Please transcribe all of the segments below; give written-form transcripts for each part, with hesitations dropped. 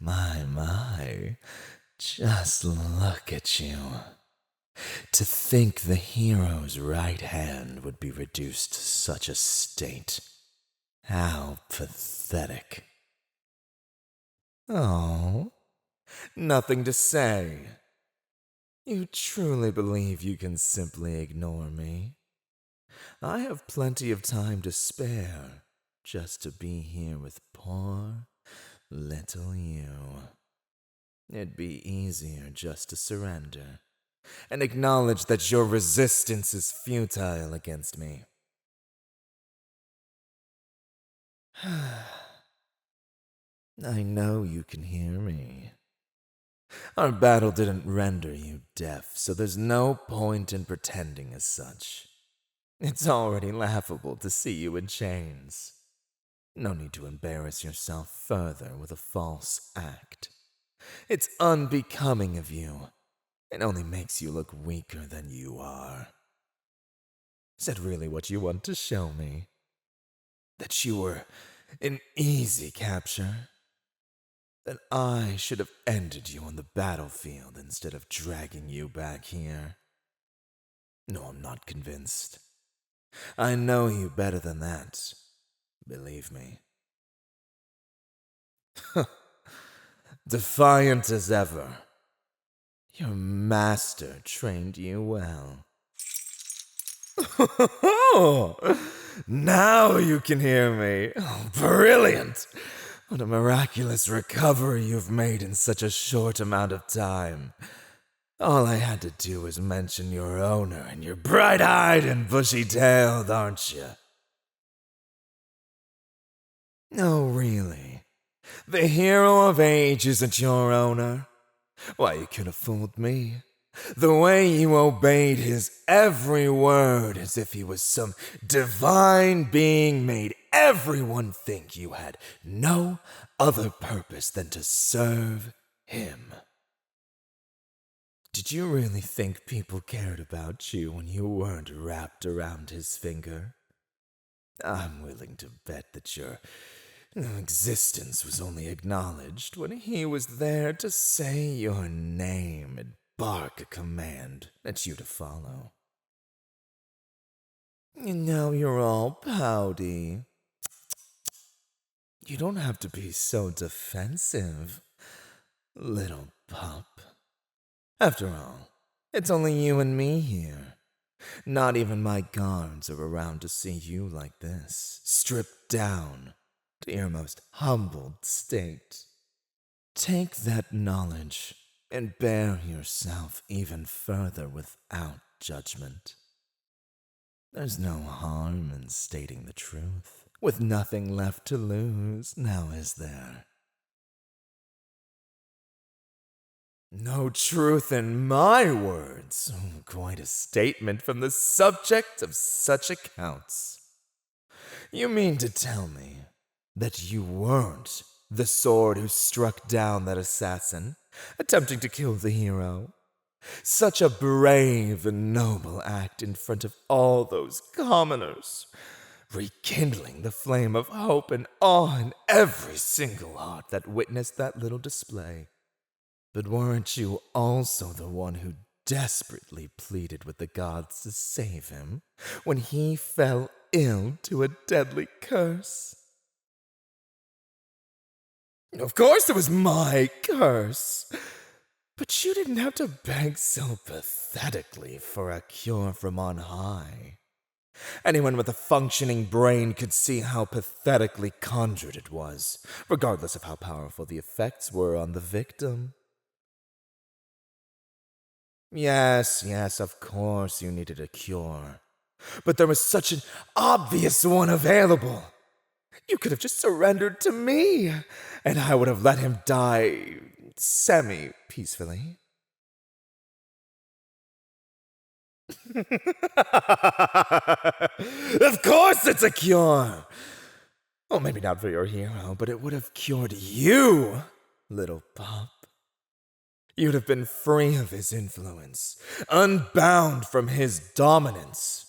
My, just look at you. To think the hero's right hand would be reduced to such a state. How pathetic. Oh, nothing to say. You truly believe you can simply ignore me? I have plenty of time to spare just to be here with poor little you. It'd be easier just to surrender and acknowledge that your resistance is futile against me. I know you can hear me. Our battle didn't render you deaf, so there's no point in pretending as such. It's already laughable to see you in chains. No need to embarrass yourself further with a false act. It's unbecoming of you. It only makes you look weaker than you are. Is that really what you want to show me? That you were an easy capture? That I should have ended you on the battlefield instead of dragging you back here? No, I'm not convinced. I know you better than that. Believe me. Defiant as ever. Your master trained you well. Now you can hear me. Oh, brilliant! What a miraculous recovery you've made in such a short amount of time. All I had to do was mention your owner, and you're bright-eyed and bushy-tailed, aren't you? No, really. The hero of age isn't your owner. Why, you could have fooled me. The way you obeyed his every word as if he was some divine being made everyone think you had no other purpose than to serve him. Did you really think people cared about you when you weren't wrapped around his finger? I'm willing to bet that your existence was only acknowledged when he was there to say your name and bark a command at you to follow. And now you're all pouty. You don't have to be so defensive, little pup. After all, it's only you and me here. Not even my guards are around to see you like this, stripped down to your most humbled state. Take that knowledge and bear yourself even further without judgment. There's no harm in stating the truth, with nothing left to lose, now is there? No truth in my words. Quite a statement from the subject of such accounts. You mean to tell me that you weren't the sword who struck down that assassin, attempting to kill the hero? Such a brave and noble act in front of all those commoners, rekindling the flame of hope and awe in every single heart that witnessed that little display. But weren't you also the one who desperately pleaded with the gods to save him when he fell ill to a deadly curse? Of course it was my curse. But you didn't have to beg so pathetically for a cure from on high. Anyone with a functioning brain could see how pathetically conjured it was, regardless of how powerful the effects were on the victim. Yes, of course you needed a cure. But there was such an obvious one available. You could have just surrendered to me, and I would have let him die semi-peacefully. Of course it's a cure! Well, maybe not for your hero, but it would have cured you, little pup. You'd have been free of his influence, unbound from his dominance.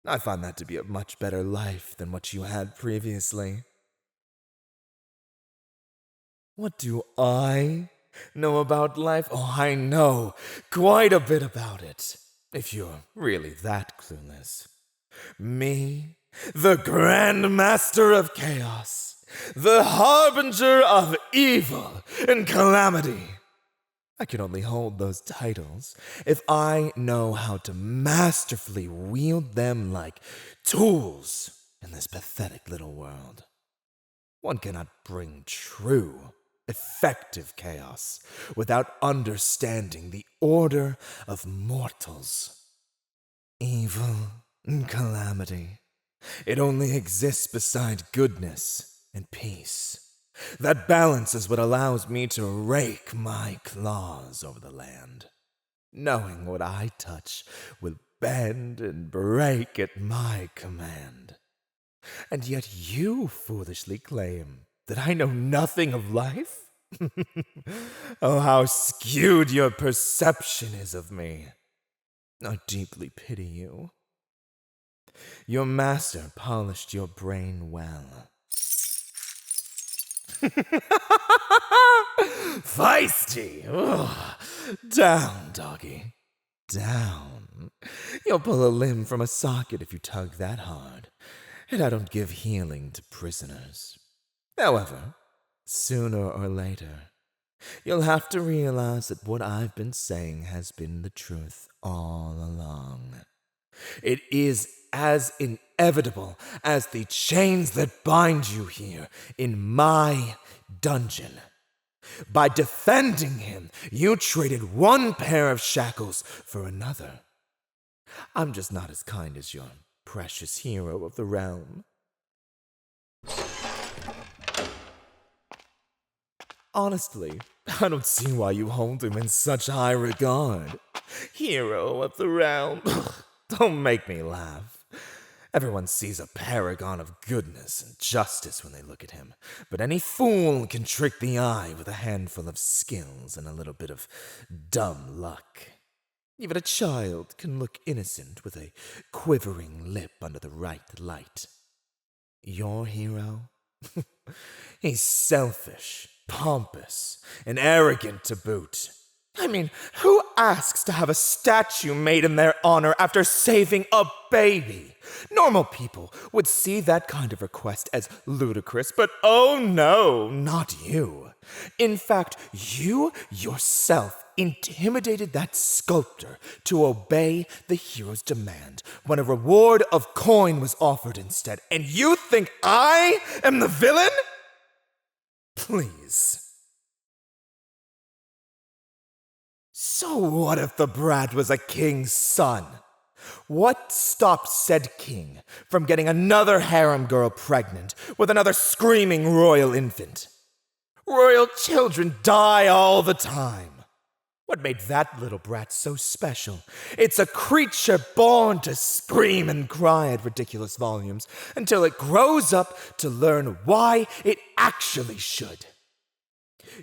I find that to be a much better life than what you had previously. What do I know about life? Oh, I know quite a bit about it, if you're really that clueless. Me, the Grand Master of Chaos, the Harbinger of Evil and Calamity. I can only hold those titles if I know how to masterfully wield them like tools in this pathetic little world. One cannot bring true, effective chaos without understanding the order of mortals. Evil and calamity. It only exists beside goodness and peace. That balance is what allows me to rake my claws over the land, knowing what I touch will bend and break at my command. And yet you foolishly claim that I know nothing of life? Oh, how skewed your perception is of me. I deeply pity you. Your master polished your brain well. Feisty! Ugh. Down, doggy. Down. You'll pull a limb from a socket if you tug that hard. And I don't give healing to prisoners. However, sooner or later, you'll have to realize that what I've been saying has been the truth all along. It is as inevitable as the chains that bind you here in my dungeon. By defending him, you traded one pair of shackles for another. I'm just not as kind as your precious hero of the realm. Honestly, I don't see why you hold him in such high regard. Hero of the realm. Don't make me laugh. Everyone sees a paragon of goodness and justice when they look at him, but any fool can trick the eye with a handful of skills and a little bit of dumb luck. Even a child can look innocent with a quivering lip under the right light. Your hero? He's selfish, pompous, and arrogant to boot. I mean, who asks to have a statue made in their honor after saving a baby? Normal people would see that kind of request as ludicrous, but oh no, not you. In fact, you yourself intimidated that sculptor to obey the hero's demand when a reward of coin was offered instead. And you think I am the villain? Please. So what if the brat was a king's son? What stopped said king from getting another harem girl pregnant with another screaming royal infant? Royal children die all the time. What made that little brat so special? It's a creature born to scream and cry at ridiculous volumes until it grows up to learn why it actually should.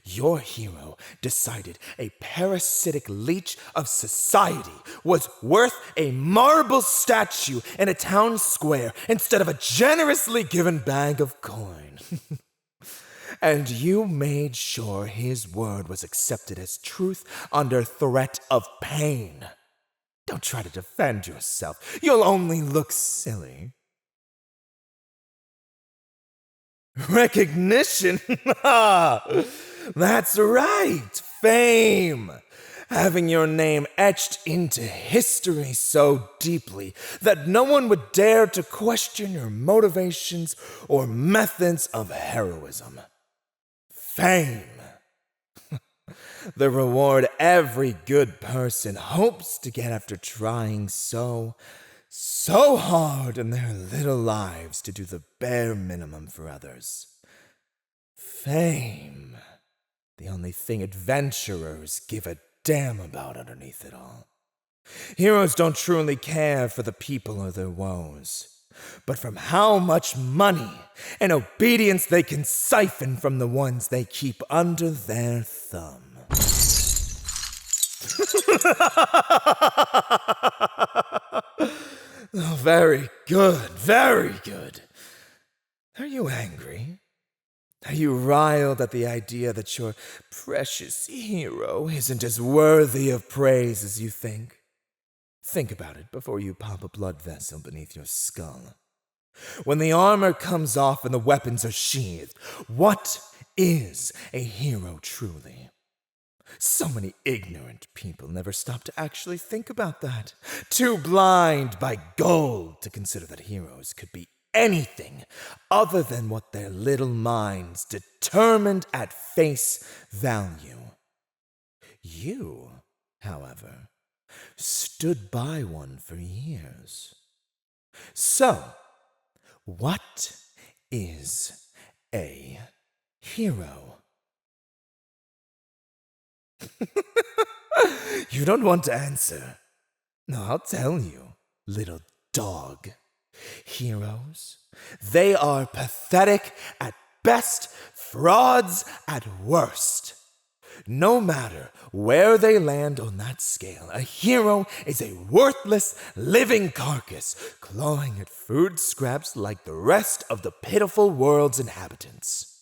Your hero decided a parasitic leech of society was worth a marble statue in a town square instead of a generously given bag of coin. And you made sure his word was accepted as truth under threat of pain. Don't try to defend yourself. You'll only look silly. Recognition? That's right, fame. Having your name etched into history so deeply that no one would dare to question your motivations or methods of heroism. Fame. The reward every good person hopes to get after trying so hard in their little lives to do the bare minimum for others. Fame. The only thing adventurers give a damn about underneath it all. Heroes don't truly care for the people or their woes, but from how much money and obedience they can siphon from the ones they keep under their thumb. Oh, very good, very good. Are you angry? Are you riled at the idea that your precious hero isn't as worthy of praise as you think? Think about it before you pop a blood vessel beneath your skull. When the armor comes off and the weapons are sheathed, what is a hero truly? So many ignorant people never stop to actually think about that. Too blind by gold to consider that heroes could be anything other than what their little minds determined at face value. You, however, stood by one for years. So, what is a hero? You don't want to answer. No, I'll tell you, little dog. Heroes, they are pathetic at best, frauds at worst. No matter where they land on that scale, a hero is a worthless, living carcass, clawing at food scraps like the rest of the pitiful world's inhabitants.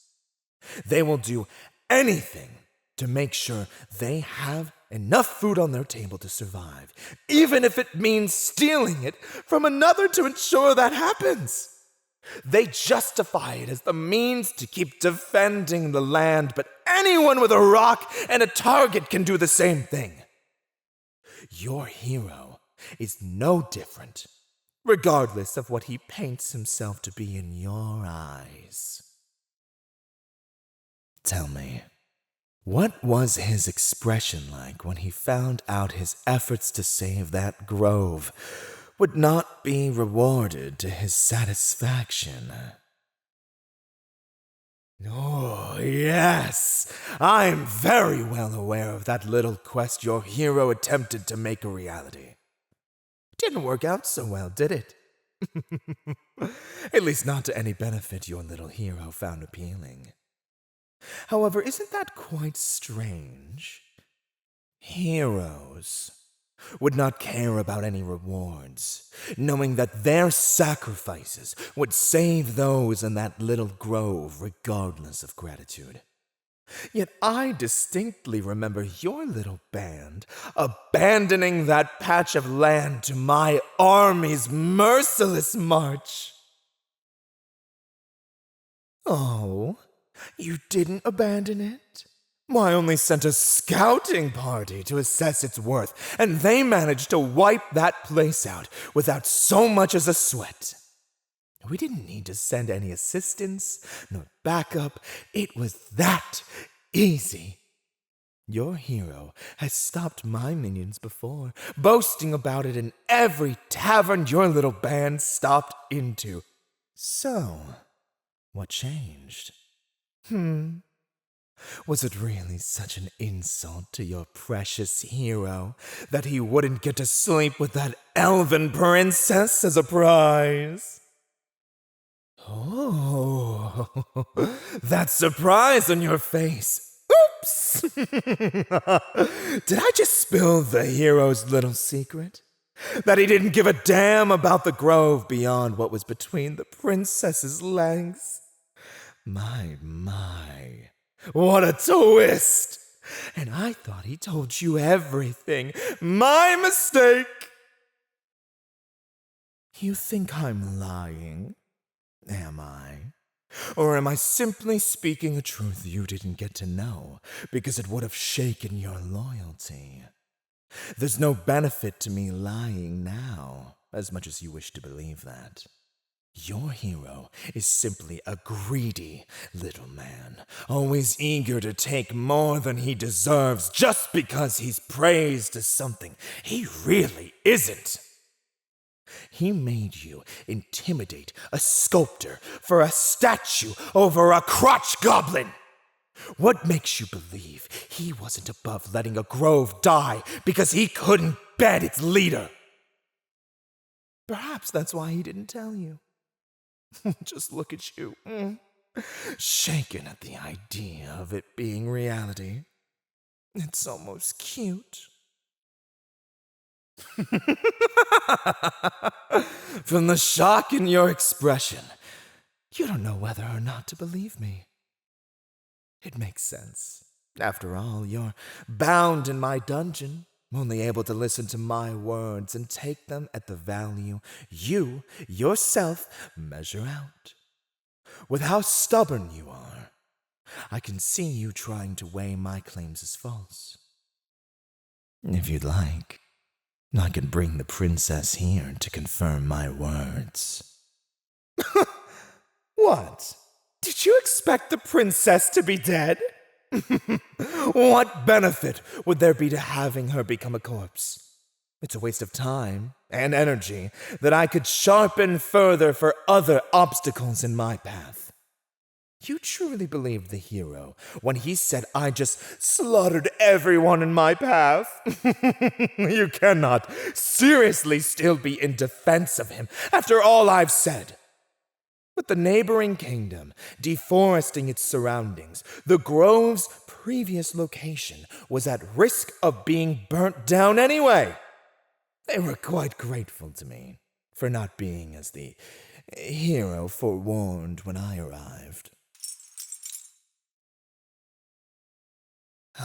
They will do anything to make sure they have enough food on their table to survive, even if it means stealing it from another to ensure that happens. They justify it as the means to keep defending the land, but anyone with a rock and a target can do the same thing. Your hero is no different, regardless of what he paints himself to be in your eyes. Tell me, what was his expression like when he found out his efforts to save that grove would not be rewarded to his satisfaction? Oh, yes! I'm very well aware of that little quest your hero attempted to make a reality. It didn't work out so well, did it? At least not to any benefit your little hero found appealing. However, isn't that quite strange? Heroes would not care about any rewards, knowing that their sacrifices would save those in that little grove regardless of gratitude. Yet I distinctly remember your little band abandoning that patch of land to my army's merciless march. Oh, you didn't abandon it? Well, I only sent a scouting party to assess its worth, and they managed to wipe that place out without so much as a sweat. We didn't need to send any assistance, nor backup. It was that easy. Your hero has stopped my minions before, boasting about it in every tavern your little band stopped into. So, what changed? Was it really such an insult to your precious hero that he wouldn't get to sleep with that elven princess as a prize? Oh, that surprise on your face. Oops! Did I just spill the hero's little secret? That he didn't give a damn about the grove beyond what was between the princess's legs? My. What a twist! And I thought he told you everything. My mistake! You think I'm lying? Am I? Or am I simply speaking a truth you didn't get to know because it would have shaken your loyalty? There's no benefit to me lying now, as much as you wish to believe that. Your hero is simply a greedy little man, always eager to take more than he deserves just because he's praised as something he really isn't. He made you intimidate a sculptor for a statue over a crotch goblin. What makes you believe he wasn't above letting a grove die because he couldn't bed its leader? Perhaps that's why he didn't tell you. Just look at you, shaken at the idea of it being reality. It's almost cute. From the shock in your expression, you don't know whether or not to believe me. It makes sense. After all, you're bound in my dungeon, only able to listen to my words and take them at the value you, yourself, measure out. With how stubborn you are, I can see you trying to weigh my claims as false. If you'd like, I can bring the princess here to confirm my words. What? Did you expect the princess to be dead? What benefit would there be to having her become a corpse? It's a waste of time and energy that I could sharpen further for other obstacles in my path. You truly believed the hero when he said I just slaughtered everyone in my path? You cannot seriously still be in defense of him after all I've said. With the neighboring kingdom deforesting its surroundings, the grove's previous location was at risk of being burnt down anyway. They were quite grateful to me for not being as the hero forewarned when I arrived.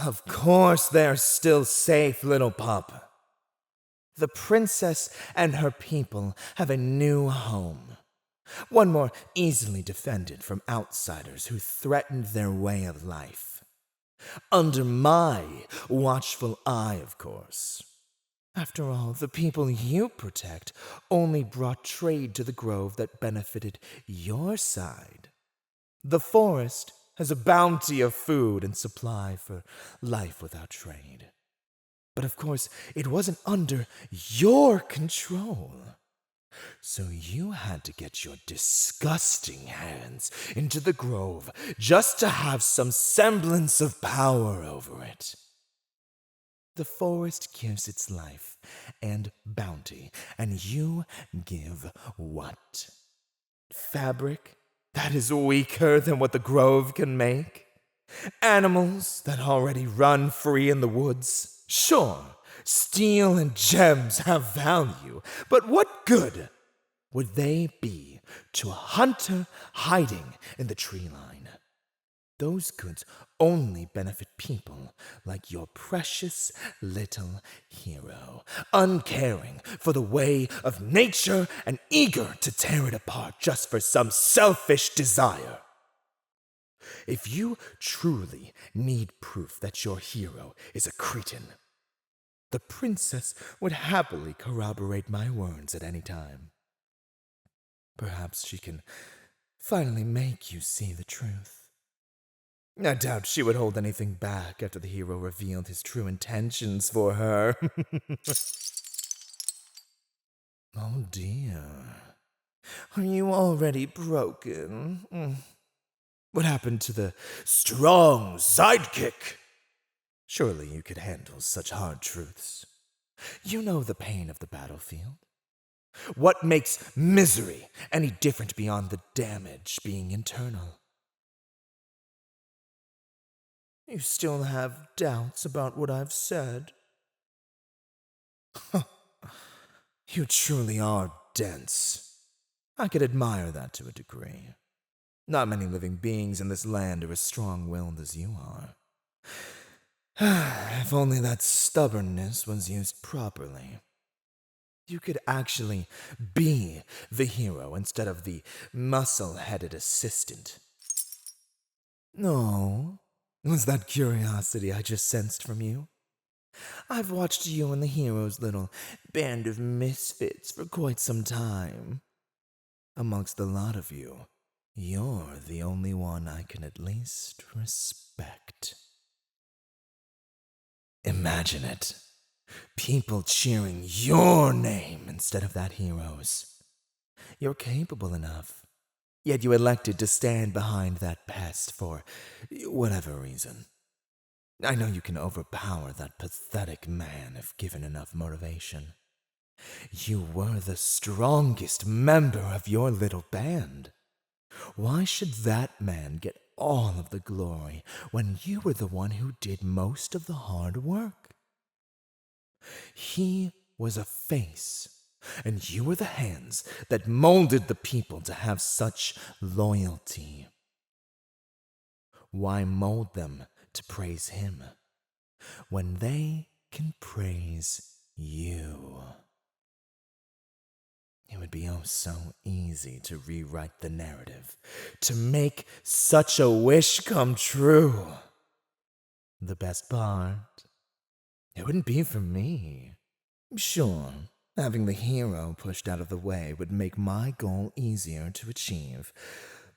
Of course they're still safe, little pup. The princess and her people have a new home. One more easily defended from outsiders who threatened their way of life. Under my watchful eye, of course. After all, the people you protect only brought trade to the grove that benefited your side. The forest has a bounty of food and supply for life without trade. But of course, it wasn't under your control. So you had to get your disgusting hands into the grove just to have some semblance of power over it. The forest gives its life and bounty, and you give what? Fabric that is weaker than what the grove can make? Animals that already run free in the woods? Sure, steel and gems have value, but what good would they be to a hunter hiding in the tree line? Those goods only benefit people like your precious little hero, uncaring for the way of nature and eager to tear it apart just for some selfish desire. If you truly need proof that your hero is a cretin, the princess would happily corroborate my words at any time. Perhaps she can finally make you see the truth. I doubt she would hold anything back after the hero revealed his true intentions for her. Oh dear. Are you already broken? What happened to the strong sidekick? Surely you could handle such hard truths. You know the pain of the battlefield. What makes misery any different beyond the damage being internal? You still have doubts about what I've said? You truly are dense. I could admire that to a degree. Not many living beings in this land are as strong-willed as you are. If only that stubbornness was used properly. You could actually be the hero instead of the muscle-headed assistant. No, was that curiosity I just sensed from you? I've watched you and the hero's little band of misfits for quite some time. Amongst the lot of you, you're the only one I can at least respect. Imagine it. People cheering your name instead of that hero's. You're capable enough, yet you elected to stand behind that pest for whatever reason. I know you can overpower that pathetic man if given enough motivation. You were the strongest member of your little band. Why should that man get all of the glory when you were the one who did most of the hard work? He was a face, and you were the hands that molded the people to have such loyalty. Why mold them to praise him when they can praise you? It would be oh so easy to rewrite the narrative, to make such a wish come true. The best part, it wouldn't be for me. Sure, having the hero pushed out of the way would make my goal easier to achieve.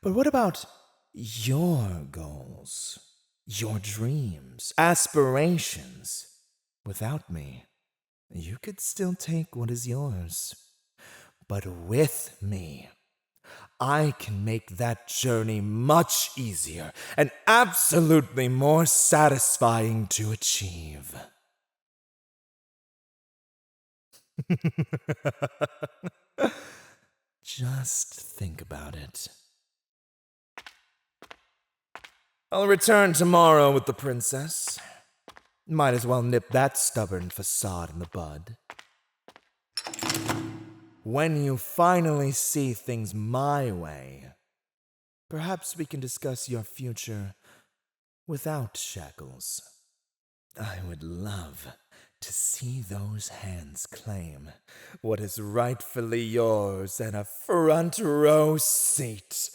But what about your goals, your dreams, aspirations? Without me, you could still take what is yours. But with me, I can make that journey much easier and absolutely more satisfying to achieve. Just think about it. I'll return tomorrow with the princess. Might as well nip that stubborn facade in the bud. When you finally see things my way, perhaps we can discuss your future without shackles. I would love to see those hands claim what is rightfully yours and a front row seat.